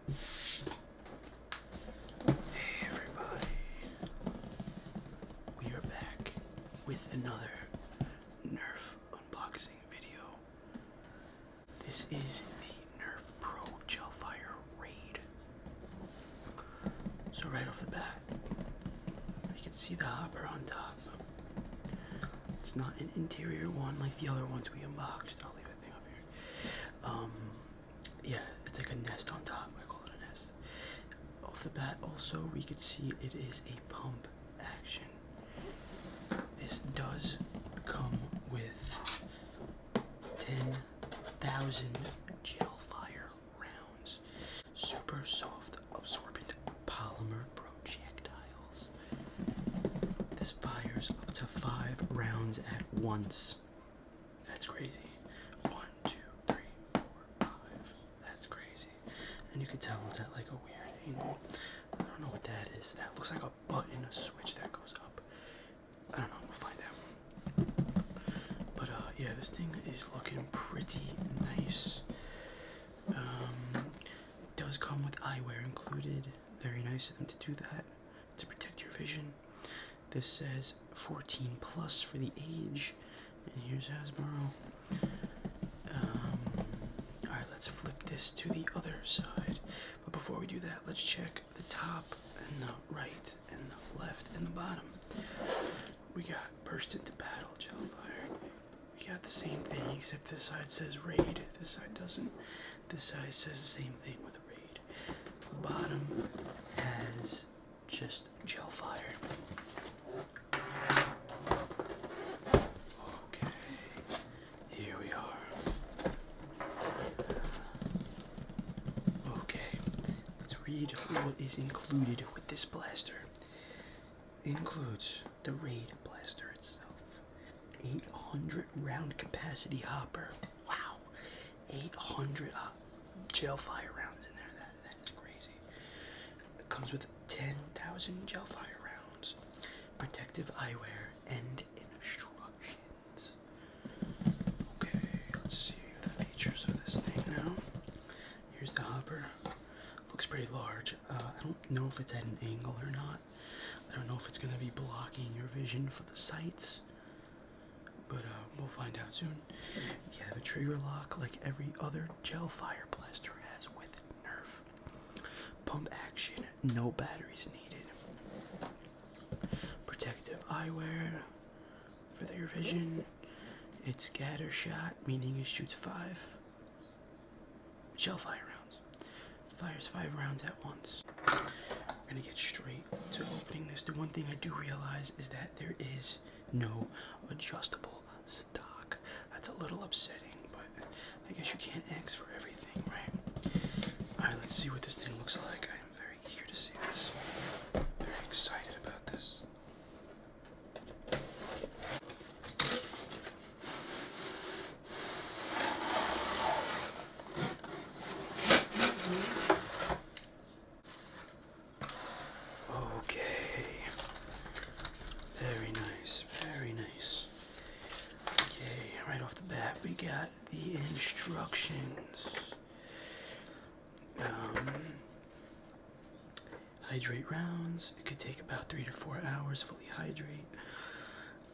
Hey everybody, we are back with another Nerf unboxing video. This is the Nerf Pro Gelfire Raid. So right off the bat, you can see the hopper on top. It's not an interior one like the other ones we unboxed. I'll leave that thing up here. Yeah, it's like a nest on top. I call it a nest. Off the bat, also, we could see it is a pump action. This does come with 10,000 Gelfire rounds. Super soft, absorbent polymer projectiles. This fires up to 5 rounds at once. That's crazy. 1, 2, 3, 4, 5. That's crazy. And you can tell it's at like a weird angle. I don't know what that is. That looks like a button, a switch that goes up. I don't know. We'll find out. But yeah, this thing is looking pretty nice. It does come with eyewear included. Very nice of them to do that to protect your vision. This says 14 plus for the age, and here's Hasbro. Alright, let's flip this to the other side. But before we do that, let's check the top and the right and the left and the bottom. We got Burst into Battle Gelfire. We got the same thing, except this side says Raid. This side doesn't. This side says the same thing with Raid. The bottom has just Gelfire. Okay, here we are. Okay, let's read what is included with this blaster. It includes the Raid blaster itself, 800 round capacity hopper. Wow, 800 Gelfire rounds in there. That is crazy. It comes with 10,000 Gelfire rounds, protective eyewear, and instructions. Okay, let's see the features of this thing now. Here's the hopper. Looks pretty large. I don't know if it's at an angle or not. I don't know if it's going to be blocking your vision for the sights, but we'll find out soon. You have a trigger lock like every other Gelfire blaster has with Nerf. Pump action, no batteries needed. Protective eyewear for your vision. It's scatter shot, meaning it shoots 5 Gelfire rounds. Fires 5 rounds at once. We're gonna get straight to opening this. The one thing I do realize is that there is no adjustable stock. That's a little upsetting, but I guess you can't ask for everything, right? Alright, let's see what this thing looks like. I am very eager to see this. Very excited about this. We got the instructions. Hydrate rounds. It could take about 3 to 4 hours fully hydrate.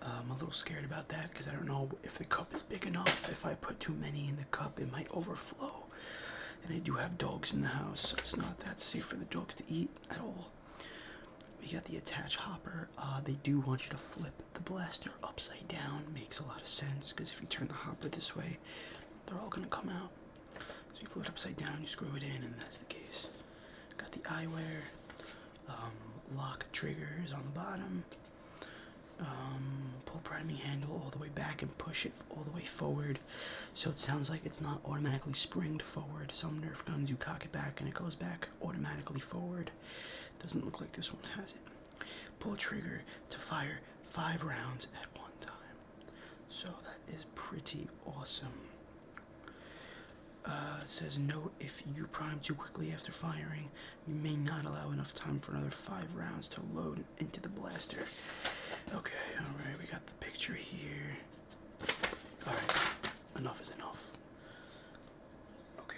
I'm a little scared about that because I don't know if the cup is big enough. If I put too many in the cup, it might overflow. And I do have dogs in the house, so it's not that safe for the dogs to eat at all. We got the attach hopper. They do want you to flip the blaster upside down. Makes a lot of sense because if you turn the hopper this way, they're all gonna come out. So you flip it upside down, you screw it in, and that's the case. Got the eyewear. Lock triggers on the bottom. Pull priming handle all the way back and push it all the way forward. So it sounds like it's not automatically springed forward. Some Nerf guns you cock it back and it goes back automatically forward. Doesn't look like this one has it. Pull trigger to fire 5 rounds at one time. So that is pretty awesome. It says, note, if you prime too quickly after firing, you may not allow enough time for another 5 rounds to load into the blaster. Okay, alright, we got the picture here. Alright, enough is enough. Okay.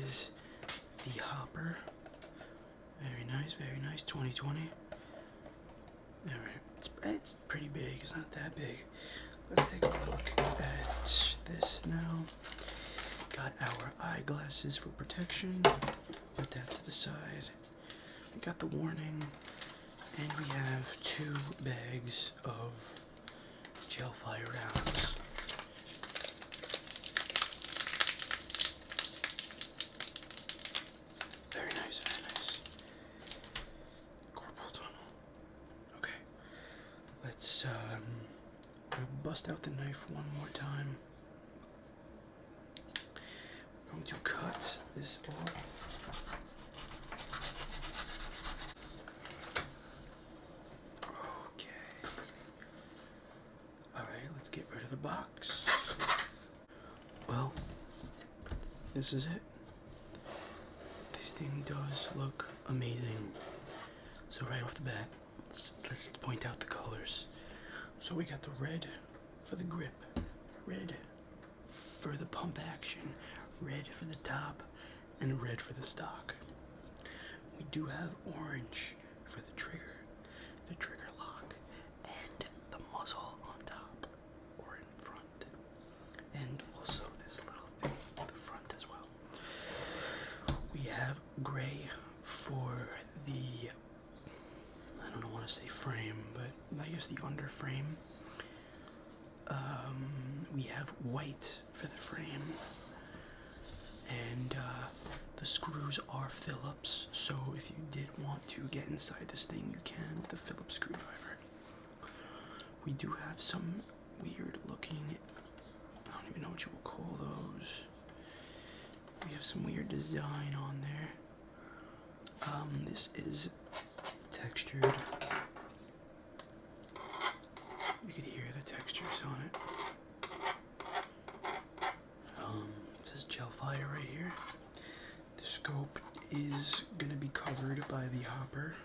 is the hopper. Very nice, 2020. Alright, it's pretty big, it's not that big. Let's take a look at this now. Got our eyeglasses for protection. Put that to the side. We got the warning. And we have 2 bags of Gelfire rounds. Very nice, very nice. Corporal tunnel. Okay. Let's we'll bust out the knife one more time. I'm going to cut this off. Get rid of the box. Well, this is it. This thing does look amazing. So right off the bat, let's point out the colors. So we got the red for the grip, red for the pump action, red for the top, and red for the stock. We do have orange for the trigger lock, and the muzzle on top. And also this little thing at the front as well. We have gray for the, I don't want to say frame, but I guess the under frame. We have white for the frame. And the screws are Phillips, so if you did want to get inside this thing, you can with the Phillips screwdriver. We do have some weird looking, I don't even know what you will call those. We have some weird design on there. This is textured. You can hear the textures on it. It says Gelfire right here. The scope is gonna be covered by the hopper,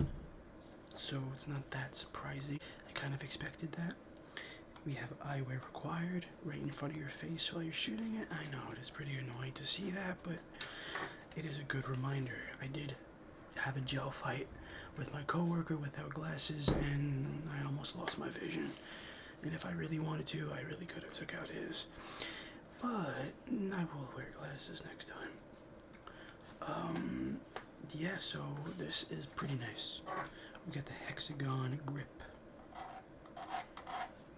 so it's not that surprising. I kind of expected that. We have eyewear required right in front of your face while you're shooting it. I know it is pretty annoying to see that, but it is a good reminder. I did have a gel fight with my coworker without glasses, and I almost lost my vision. And if I really wanted to, I really could have took out his. But I will wear glasses next time. Yeah, so this is pretty nice. We got the hexagon grip.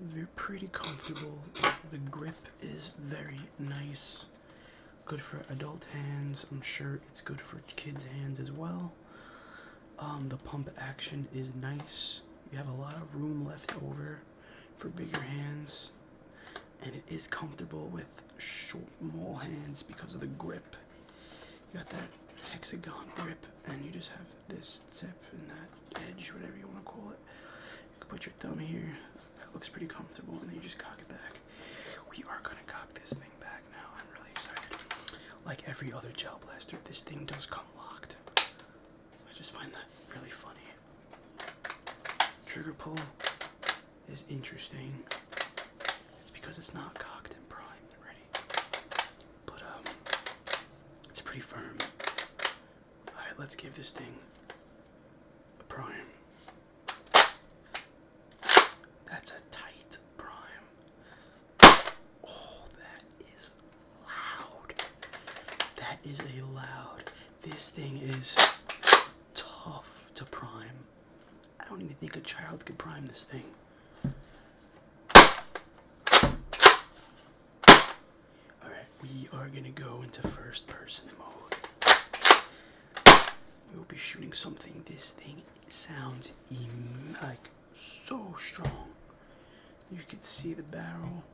They're pretty comfortable. The grip is very nice. Good for adult hands. I'm sure it's good for kids' hands as well. The pump action is nice. You have a lot of room left over for bigger hands. And it is comfortable with small hands because of the grip. You got that hexagon grip, and you just have this tip and that edge, whatever you want to call it. You can put your thumb here. That looks pretty comfortable, and then you just cock it back. We are going to cock this thing back now. I'm really excited. Like every other gel blaster, this thing does come locked. I just find that really funny. Trigger pull is interesting. It's because it's not cocked and primed and ready. But it's pretty firm. Alright, let's give this thing a prime. That's a tight prime. Oh, that is loud. That is a loud. This thing is tough to prime. I don't even think a child could prime this thing. Alright, we are gonna go into first person mode. We'll be shooting something. This thing sounds like so strong. You can see the barrel.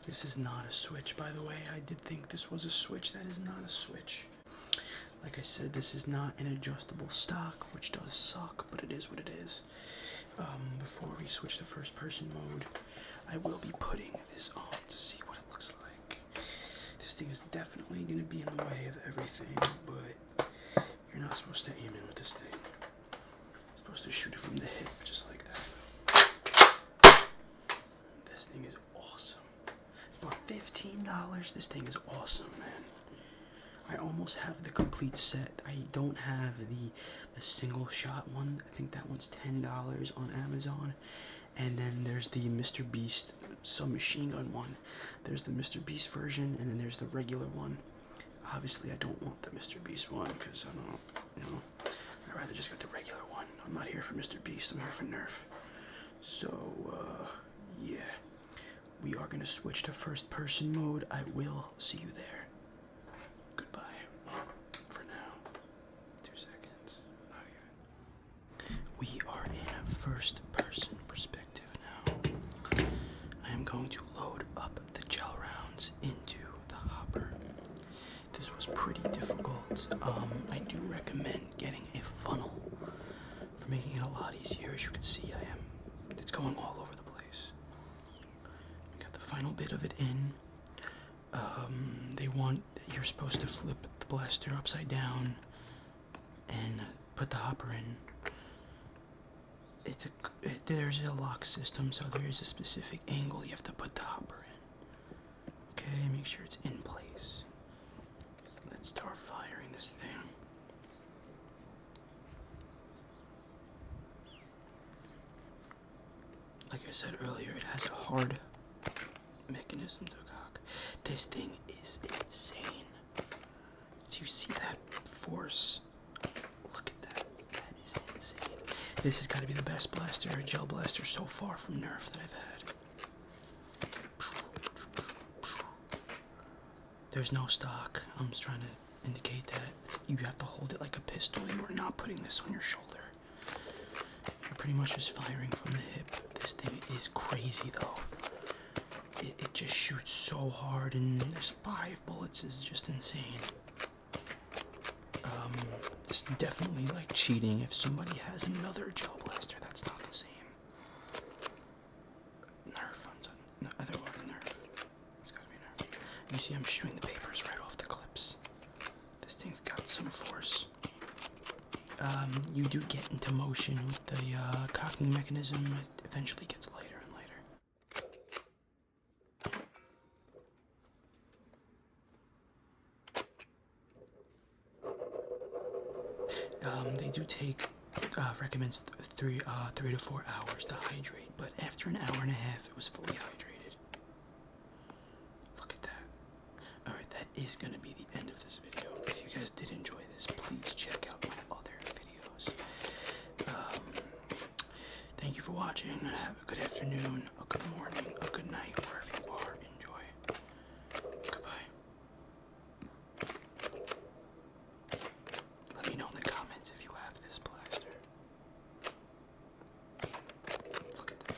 This is not a switch, by the way. I did think this was a switch. That is not a switch. Like I said, this is not an adjustable stock, which does suck, but it is what it is. Before we switch to first person mode, I will be putting this on to see what it looks like. This thing is definitely going to be in the way of everything, but you're not supposed to aim in with this thing. You're supposed to shoot it from the hip, just like that. This thing is awesome. For $15, $10. This thing is awesome, man. I almost have the complete set. I don't have the single shot one. I think that one's $10 on Amazon. And then there's the Mr. Beast submachine gun one. There's the Mr. Beast version, and then there's the regular one. Obviously, I don't want the Mr. Beast one because I don't, you know, I'd rather just get the regular one. I'm not here for Mr. Beast. I'm here for Nerf. So, yeah. We are going to switch to first person mode. I will see you there. Goodbye. For now. 2 seconds. Not yet. We are in first person perspective now. I am going to load up the gel rounds into the hopper. This was pretty difficult. I do recommend getting a funnel for making it a lot easier. As you can see, it's going all over the place. Got the final bit of it in. You're supposed to flip the blaster upside down and put the hopper in. There's a lock system, so there is a specific angle you have to put the hopper in. Okay, make sure it's in place. Let's start firing this thing. Like I said earlier, it has a hard mechanism to cock. This thing is insane. Do you see that force? Look at that. That is insane. This has got to be the best blaster, gel blaster so far from Nerf that I've had. There's no stock. I'm just trying to indicate that. You have to hold it like a pistol. You are not putting this on your shoulder. You're pretty much just firing from the hip. This thing is crazy though. It just shoots so hard, and there's 5 bullets is just insane. It's definitely like cheating if somebody has another gel blaster that's not the same. Nerf, otherwise Nerf. It's gotta be Nerf. You see I'm shooting the papers right off the clips. This thing's got some force. You do get into motion with the cocking mechanism. It eventually gets lighter and lighter. They do take, recommends 3 to 4 hours to hydrate, but after an hour and a half, it was fully hydrated. Look at that. Alright, that is going to be the end of this video. If you guys did enjoy this, please check out my other videos. Thank you for watching. Have a good afternoon, a good morning, a good night, wherever you are. Enjoy. Goodbye. Let me know in the comments if you have this blaster. Look at that.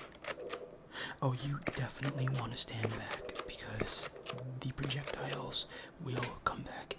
Oh, you definitely want to stand back because the projectiles will come back